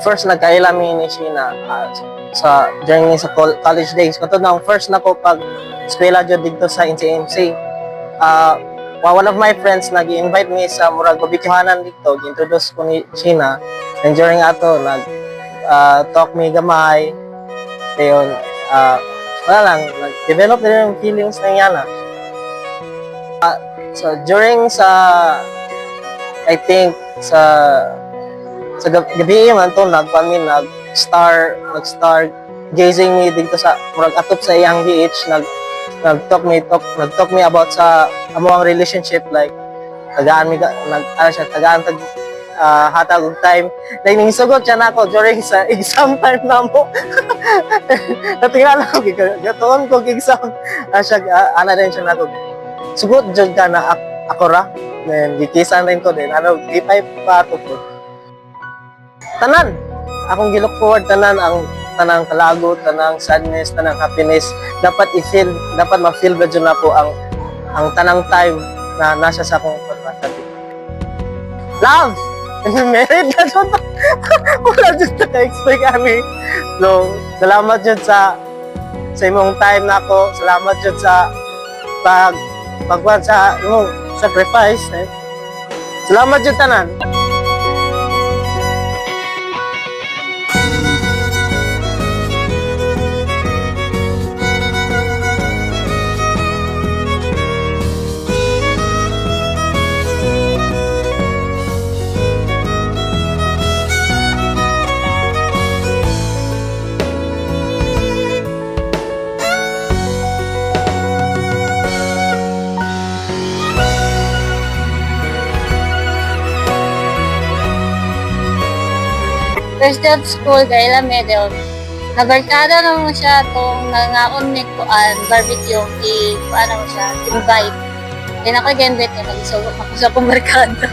first nagkailami ni Sheena sa during sa college days. Katod na first na ko pag eskwela jud dito sa NCMC. One of my friends nag-invite me sa murag barbecue-hanan dito, gi-introduce ko ni Sheena. And during ato talk me gamay. Dayon wala lang, nag-develop din yung feelings na yana. So during I think sa gabi man to nag-star gazing me dito sa murag atop sa iyang GH nag-talk me about sa among relationship, like tagaan hatag og time, like ningsugot siya nako during sa exam time namo. Natingala ko gatuon ko exam ana din siya nako sugot jud ka na ako ra, then gikisan rin ko din gipay pa ato ko tanan akong gilook forward, tanang kalagot, tanang sadness, tanang happiness dapat ma-feel ba dyan na po ang tanang time na nasa sa akong pagkatabi. Love! Married na dyan. Wala dyan na ka-expect kami. So, salamat dyan sa imong time na ako. Salamat dyan sa pagwan sa imong sacrifice. Salamat dyan tanan. First day of school, kaila medyo nabarkada na mo siya itong nangaon ni Kuan, barbecue, paano mo siya, invite. Then ako gen-bet niya, nag-isugok ako sa kong barkada.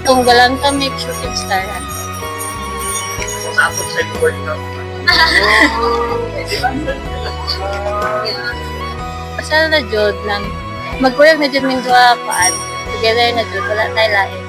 Itong galanta make shooting star. Sapot sa board na. Pasal na jud lang. Magkuyag na jud min sa Kuan. Together na jud, wala tayo lain.